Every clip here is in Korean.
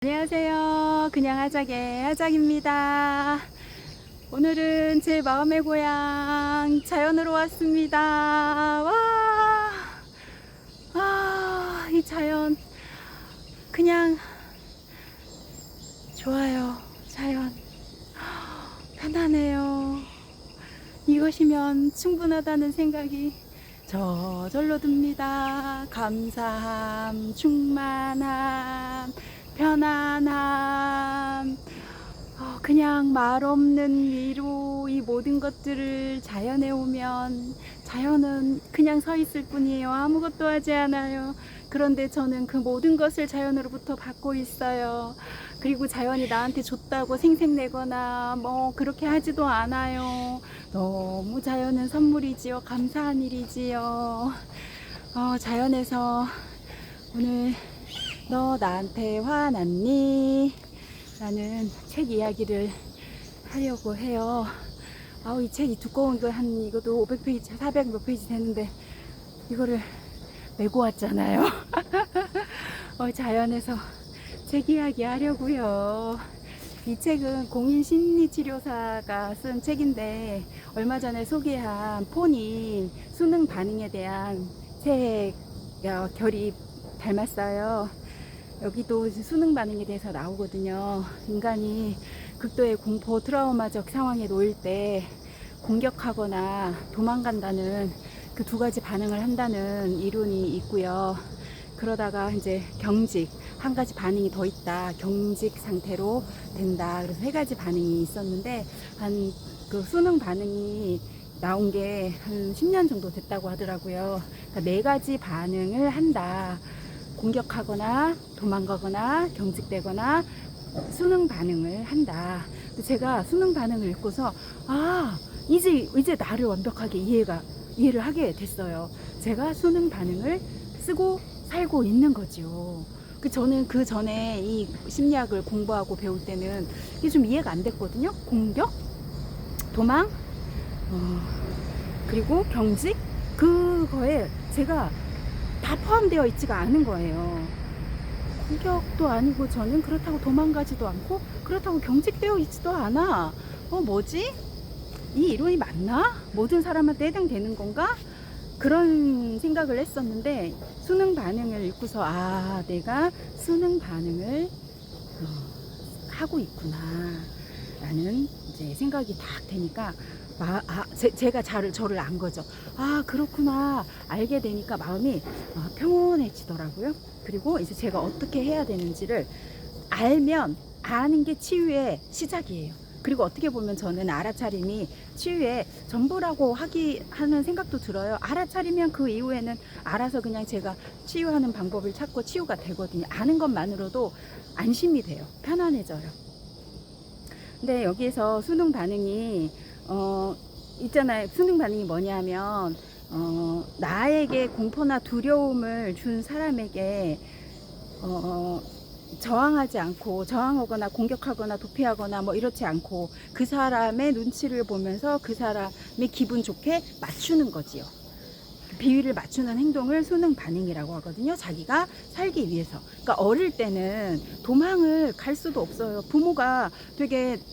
안녕하세요. 그냥 하작의 하작입니다. 오늘은 제 마음의 고향 자연으로 왔습니다. 이 자연 그냥 좋아요. 자연 편안해요. 이것이면 충분하다는 생각이 저절로 듭니다. 감사함, 충만함, 편안함, 그냥 말 없는 위로. 이 모든 것들을 자연에 오면 자연은 그냥 서 있을 뿐이에요. 아무것도 하지 않아요. 그런데 저는 그 모든 것을 자연으로부터 받고 있어요. 그리고 자연이 나한테 줬다고 생색내거나 뭐 그렇게 하지도 않아요. 너무 자연은 선물이지요. 감사한 일이지요. 자연에서 오늘 너 나한테 화났니? 라는 책 이야기를 하려고 해요. 이 책이 두꺼운 거 이것도 500페이지, 400 몇 페이지 되는데 이거를 메고 왔잖아요. 자연에서 책 이야기 하려고요. 이 책은 공인심리치료사가 쓴 책인데 얼마 전에 소개한 폰인 수능 반응에 대한 책 결이 닮았어요. 여기도 수능 반응에 대해서 나오거든요. 인간이 극도의 공포 트라우마적 상황에 놓일 때 공격하거나 도망간다는 그 두 가지 반응을 한다는 이론이 있고요. 그러다가 이제 경직, 한 가지 반응이 더 있다. 경직 상태로 된다. 그래서 세 가지 반응이 있었는데 그 수능 반응이 나온 게 한 10년 정도 됐다고 하더라고요. 그러니까 네 가지 반응을 한다. 공격하거나 도망가거나 경직되거나 수능 반응을 한다. 제가 수능 반응을 읽고서 이제 나를 완벽하게 이해를 하게 됐어요. 제가 수능 반응을 쓰고 살고 있는 거죠. 저는 그 전에 이 심리학을 공부하고 배울 때는 이게 좀 이해가 안 됐거든요. 공격, 도망, 그리고 경직, 그거에 제가 다 포함되어 있지가 않은 거예요. 공격도 아니고 저는 그렇다고 도망가지도 않고 그렇다고 경직되어 있지도 않아. 뭐지? 이 이론이 맞나? 모든 사람한테 해당되는 건가? 그런 생각을 했었는데 수능 반응을 읽고서 내가 수능 반응을 하고 있구나 라는 이제 생각이 딱 되니까 제가 저를 안 거죠. 그렇구나. 알게 되니까 마음이 평온해지더라고요. 그리고 이제 제가 어떻게 해야 되는지를 알면 아는 게 치유의 시작이에요. 그리고 어떻게 보면 저는 알아차림이 치유의 전부라고 하는 생각도 들어요. 알아차리면 그 이후에는 알아서 그냥 제가 치유하는 방법을 찾고 치유가 되거든요. 아는 것만으로도 안심이 돼요. 편안해져요. 근데 여기에서 수능 반응이 있잖아요. 수능 반응이 뭐냐면 나에게 공포나 두려움을 준 사람에게 저항하거나 공격하거나 도피하거나 뭐 이렇지 않고 그 사람의 눈치를 보면서 그 사람이 기분 좋게 맞추는 거지요. 비위를 맞추는 행동을 수능 반응이라고 하거든요. 자기가 살기 위해서. 그러니까 어릴 때는 도망을 갈 수도 없어요. 부모가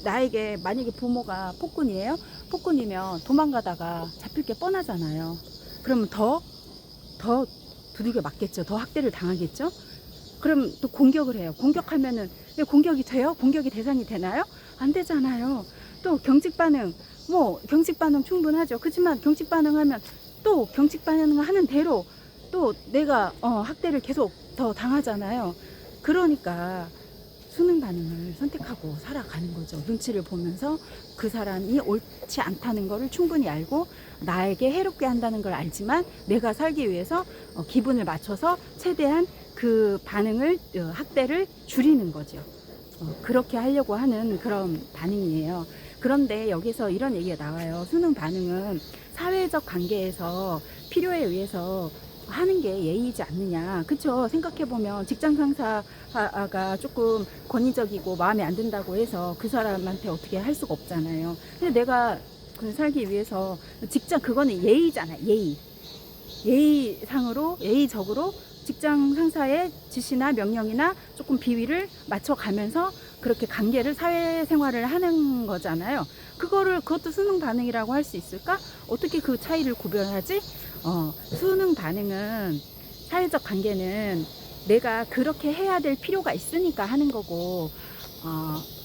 나에게 만약에 부모가 폭군이에요. 폭군이면 도망가다가 잡힐 게 뻔하잖아요. 그러면 더 두들겨 맞겠죠. 더 학대를 당하겠죠. 그럼 또 공격을 해요. 공격하면은 공격이 돼요? 공격이 대상이 되나요? 안 되잖아요. 또 경직 반응 충분하죠. 그렇지만 경직 반응하면 또 경직 반응을 하는 대로 또 내가 학대를 계속 더 당하잖아요. 그러니까 수능 반응을 선택하고 살아가는 거죠. 눈치를 보면서 그 사람이 옳지 않다는 것을 충분히 알고 나에게 해롭게 한다는 걸 알지만 내가 살기 위해서 기분을 맞춰서 최대한 그 반응을 학대를 줄이는 거죠. 그렇게 하려고 하는 그런 반응이에요. 그런데 여기서 이런 얘기가 나와요. 수능 반응은 사회적 관계에서 필요에 의해서 하는 게 예의이지 않느냐. 그쵸? 생각해보면 직장 상사가 조금 권위적이고 마음에 안 든다고 해서 그 사람한테 어떻게 할 수가 없잖아요. 근데 내가 살기 위해서 그거는 예의잖아. 예의상으로 예의적으로 직장 상사의 지시나 명령이나 조금 비위를 맞춰가면서 그렇게 관계를 사회생활을 하는 거잖아요. 그것도 수능 반응이라고 할 수 있을까? 어떻게 그 차이를 구별하지? 수능 반응은, 사회적 관계는 내가 그렇게 해야 될 필요가 있으니까 하는 거고,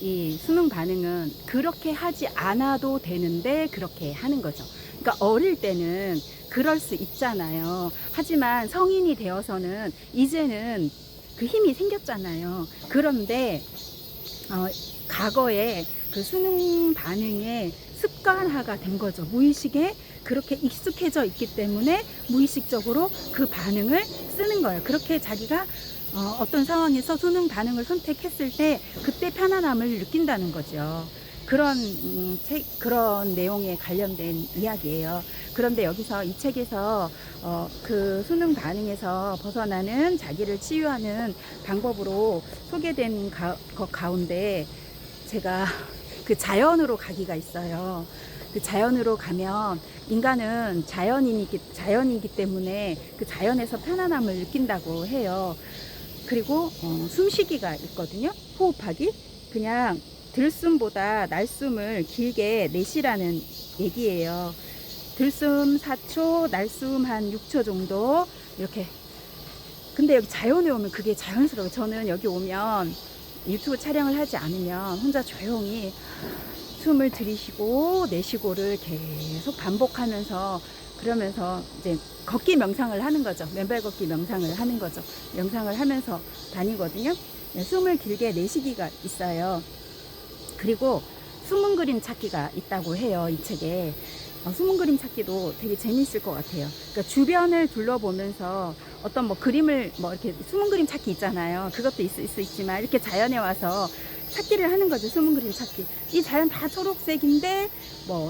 이 수능 반응은 그렇게 하지 않아도 되는데 그렇게 하는 거죠. 그러니까 어릴 때는 그럴 수 있잖아요. 하지만 성인이 되어서는 이제는 그 힘이 생겼잖아요. 그런데 과거에 그 수능 반응의 습관화가 된 거죠. 무의식에 그렇게 익숙해져 있기 때문에 무의식적으로 그 반응을 쓰는 거예요. 그렇게 자기가 어떤 상황에서 수능 반응을 선택했을 때 그때 편안함을 느낀다는 거죠. 그런 내용에 관련된 이야기예요. 그런데 여기서 이 책에서 그 수능 반응에서 벗어나는 자기를 치유하는 방법으로 소개된 것 가운데 제가 그 자연으로 가기가 있어요. 그 자연으로 가면 인간은 자연이기 때문에 그 자연에서 편안함을 느낀다고 해요. 그리고 숨쉬기가 있거든요. 호흡하기. 그냥 들숨보다 날숨을 길게 내쉬라는 얘기예요. 들숨 4초, 날숨 한 6초 정도 이렇게. 근데 여기 자연에 오면 그게 자연스러워요. 저는 여기 오면 유튜브 촬영을 하지 않으면 혼자 조용히 숨을 들이쉬고 내쉬고를 계속 반복하면서, 그러면서 이제 걷기 명상을 하는 거죠. 맨발 걷기 명상을 하는 거죠. 명상을 하면서 다니거든요. 숨을 길게 내쉬기가 있어요. 그리고 숨은 그림 찾기가 있다고 해요, 이 책에. 숨은 그림 찾기도 되게 재밌을 것 같아요. 그러니까 주변을 둘러보면서 어떤 그림을 이렇게 숨은 그림 찾기 있잖아요. 그것도 있을 수 있지만 이렇게 자연에 와서 찾기를 하는 거죠. 숨은 그림 찾기. 이 자연 다 초록색인데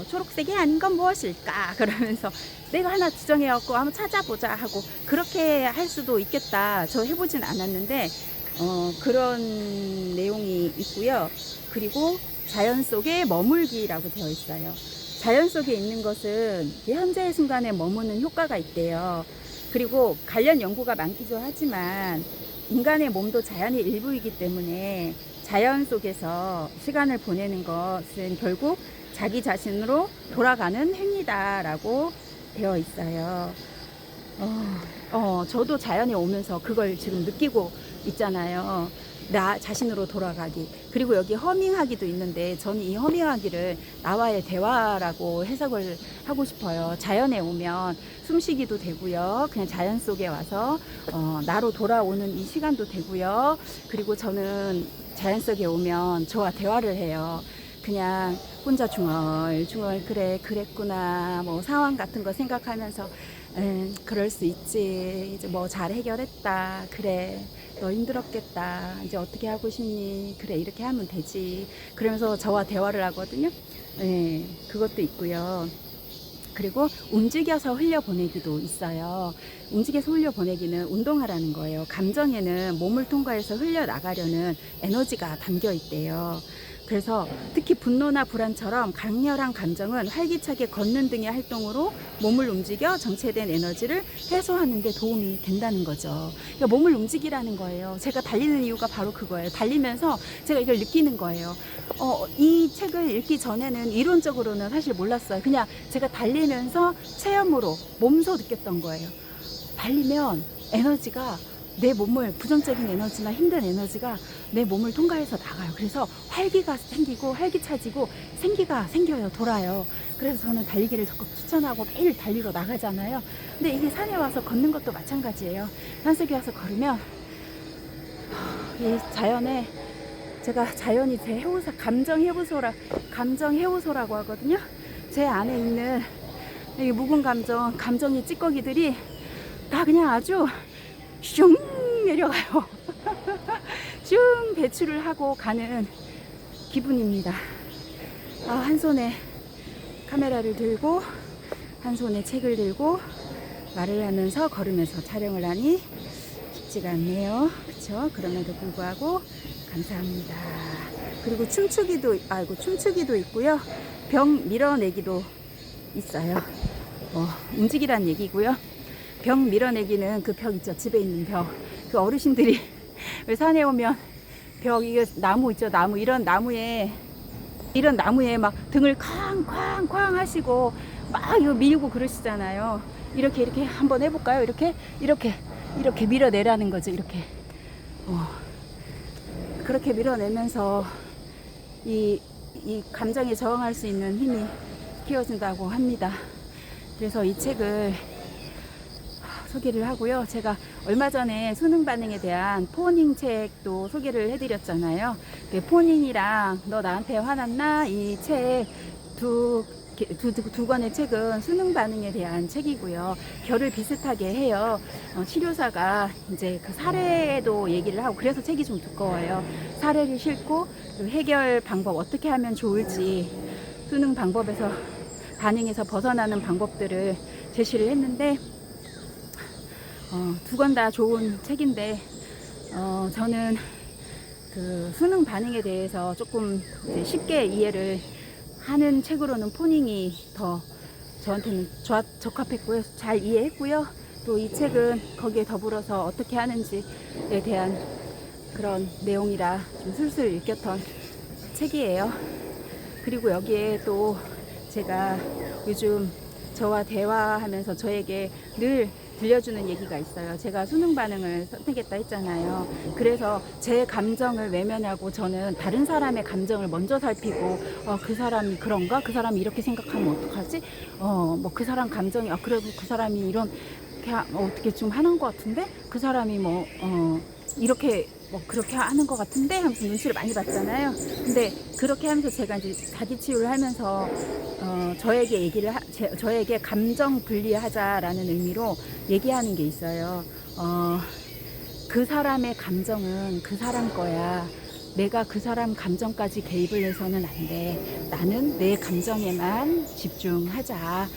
초록색이 아닌 건 무엇일까? 그러면서 내가 하나 지정해갖고 한번 찾아보자 하고 그렇게 할 수도 있겠다. 저 해보진 않았는데 그런 내용이 있고요. 그리고 자연 속에 머물기라고 되어 있어요. 자연 속에 있는 것은 현재의 순간에 머무는 효과가 있대요. 그리고 관련 연구가 많기도 하지만 인간의 몸도 자연의 일부이기 때문에 자연 속에서 시간을 보내는 것은 결국 자기 자신으로 돌아가는 행위다라고 되어 있어요. 저도 자연에 오면서 그걸 지금 느끼고 있잖아요. 나 자신으로 돌아가기. 그리고 여기 허밍하기도 있는데 저는 이 허밍하기를 나와의 대화라고 해석을 하고 싶어요. 자연에 오면 숨쉬기도 되고요. 그냥 자연 속에 와서 나로 돌아오는 이 시간도 되고요. 그리고 저는 자연 속에 오면 저와 대화를 해요. 그냥 혼자 중얼중얼 그랬구나 상황 같은 거 생각하면서 그럴 수 있지. 이제 잘 해결했다. 그래. 너 힘들었겠다. 이제 어떻게 하고 싶니? 그래, 이렇게 하면 되지. 그러면서 저와 대화를 하거든요. 그것도 있고요. 그리고 움직여서 흘려보내기도 있어요. 움직여서 흘려보내기는 운동하라는 거예요. 감정에는 몸을 통과해서 흘려나가려는 에너지가 담겨 있대요. 그래서 특히 분노나 불안처럼 강렬한 감정은 활기차게 걷는 등의 활동으로 몸을 움직여 정체된 에너지를 해소하는 데 도움이 된다는 거죠. 그러니까 몸을 움직이라는 거예요. 제가 달리는 이유가 바로 그거예요. 달리면서 제가 이걸 느끼는 거예요. 이 책을 읽기 전에는 이론적으로는 사실 몰랐어요. 그냥 제가 달리면서 체험으로 몸소 느꼈던 거예요. 달리면 에너지가 내 몸을, 부정적인 에너지나 힘든 에너지가 내 몸을 통과해서 나가요. 그래서 활기가 생기고 활기차지고 생기가 생겨요. 돌아요. 그래서 저는 달리기를 적극 추천하고 매일 달리러 나가잖아요. 근데 이게 산에 와서 걷는 것도 마찬가지예요. 산속에 와서 걸으면 이 자연에, 제가 자연이 제 해우소, 감정 해우소라고 하거든요. 제 안에 있는 이 묵은 감정의 찌꺼기들이 다 그냥 아주 슝 내려가요. 슝 배출을 하고 가는 기분입니다. 한 손에 카메라를 들고 한 손에 책을 들고 말을 하면서 걸으면서 촬영을 하니 쉽지가 않네요. 그렇죠? 그럼에도 불구하고 감사합니다. 그리고 춤추기도 있고요. 병 밀어내기도 있어요. 움직이란 얘기고요. 벽 밀어내기는 그 벽 있죠. 집에 있는 벽. 그 어르신들이 왜 산에 오면 벽, 이거 나무 있죠. 나무. 이런 나무에 막 등을 쾅쾅쾅 하시고 막 이거 밀고 그러시잖아요. 이렇게 한번 해볼까요? 이렇게 밀어내라는 거죠. 이렇게. 그렇게 밀어내면서 이 감정에 저항할 수 있는 힘이 키워진다고 합니다. 그래서 이 책을 소개를 하고요. 제가 얼마 전에 수능 반응에 대한 포닝 책도 소개를 해드렸잖아요. 그 포닝이랑 너 나한테 화났나? 이 책 두 권의 책은 수능 반응에 대한 책이고요. 결을 비슷하게 해요. 치료사가 이제 그 사례도 얘기를 하고, 그래서 책이 좀 두꺼워요. 사례를 싣고 그 해결 방법 어떻게 하면 좋을지, 수능 방법에서 반응에서 벗어나는 방법들을 제시를 했는데, 두 권 다 좋은 책인데, 저는 그 수능 반응에 대해서 조금 이제 쉽게 이해를 하는 책으로는 포닝이 더 저한테는 적합했고요. 잘 이해했고요. 또 이 책은 거기에 더불어서 어떻게 하는지에 대한 그런 내용이라 좀 술술 읽혔던 책이에요. 그리고 여기에 또 제가 요즘 저와 대화하면서 저에게 늘 들려주는 얘기가 있어요. 제가 수능 반응을 선택했다 했잖아요. 그래서 제 감정을 외면하고 저는 다른 사람의 감정을 먼저 살피고, 그 사람이 그런가? 그 사람이 이렇게 생각하면 어떡하지? 뭐 그 사람 감정이, 그래도 그 사람이 이런, 어떻게 좀 하는 것 같은데? 그 사람이 이렇게 그렇게 하는 것 같은데 하면서 눈치를 많이 봤잖아요. 근데 그렇게 하면서 제가 이제 자기 치유를 하면서 저에게 감정 분리하자라는 의미로 얘기하는 게 있어요. 그 사람의 감정은 그 사람 거야. 내가 그 사람 감정까지 개입을 해서는 안 돼. 나는 내 감정에만 집중하자.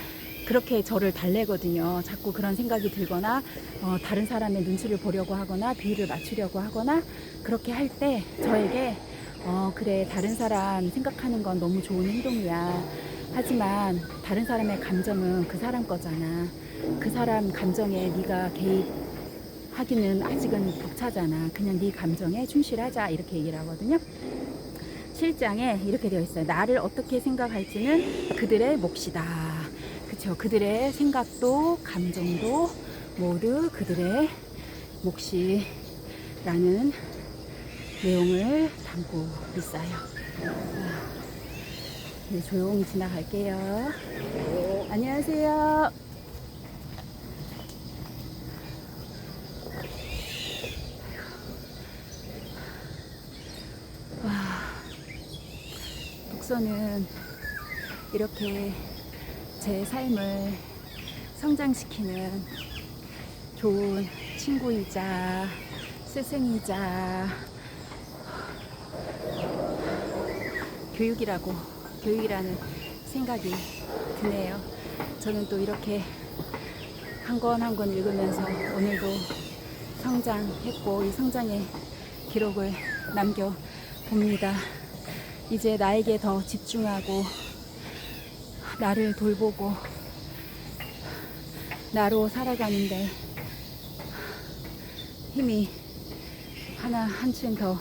그렇게 저를 달래거든요. 자꾸 그런 생각이 들거나 다른 사람의 눈치를 보려고 하거나 비율을 맞추려고 하거나 그렇게 할 때 저에게 그래, 다른 사람 생각하는 건 너무 좋은 행동이야. 하지만 다른 사람의 감정은 그 사람 거잖아. 그 사람 감정에 네가 개입하기는 아직은 벅차잖아. 그냥 네 감정에 충실하자, 이렇게 얘기를 하거든요. 실장에 이렇게 되어 있어요. 나를 어떻게 생각할지는 그들의 몫이다. 그쵸? 그들의 생각도 감정도 모두 그들의 몫이라는 내용을 담고 있어요. 네, 조용히 지나갈게요. 안녕하세요. 독서는 이렇게 제 삶을 성장시키는 좋은 친구이자 스승이자 교육이라는 생각이 드네요. 저는 또 이렇게 한 권 한 권 읽으면서 오늘도 성장했고, 이 성장의 기록을 남겨봅니다. 이제 나에게 더 집중하고 나를 돌보고 나로 살아가는데 힘이 한층 더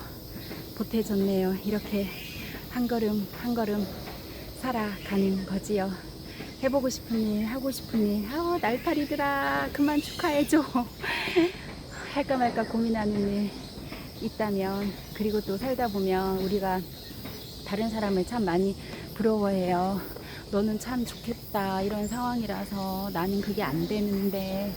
보태졌네요. 이렇게 한 걸음 한 걸음 살아가는 거지요. 해보고 싶은 일, 하고 싶은 일, 날파리들아 그만 축하해줘. 할까 말까 고민하는 일 있다면, 그리고 또 살다 보면 우리가 다른 사람을 참 많이 부러워해요. 너는 참 좋겠다, 이런 상황이라서 나는 그게 안 되는데,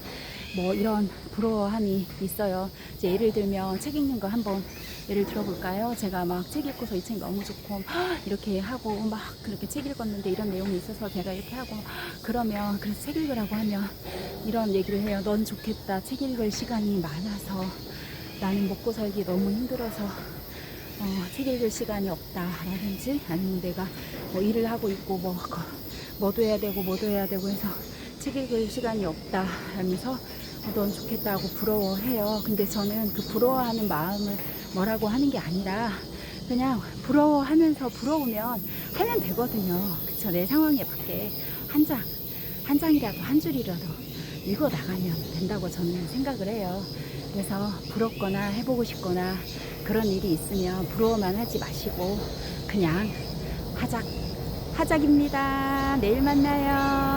이런 부러워함이 있어요. 이제 예를 들면 책 읽는 거 한번 예를 들어볼까요? 제가 막 책 읽고서 이 책 너무 좋고 이렇게 하고 막 그렇게 책 읽었는데 이런 내용이 있어서 제가 이렇게 하고, 그러면 그래서 책 읽으라고 하면 이런 얘기를 해요. 넌 좋겠다, 책 읽을 시간이 많아서 나는 먹고 살기 너무 힘들어서 책 읽을 시간이 없다라든지, 아니면 내가 일을 하고 있고 뭐도 해야 되고 해서 책 읽을 시간이 없다 하면서 넌 좋겠다 하고 부러워해요. 근데 저는 그 부러워하는 마음을 뭐라고 하는 게 아니라 그냥 부러워하면서 부러우면 하면 되거든요. 그쵸? 내 상황에 맞게 한 장이라도 한 줄이라도 읽어 나가면 된다고 저는 생각을 해요. 그래서 부럽거나 해보고 싶거나 그런 일이 있으면 부러워만 하지 마시고 그냥 하작입니다. 내일 만나요.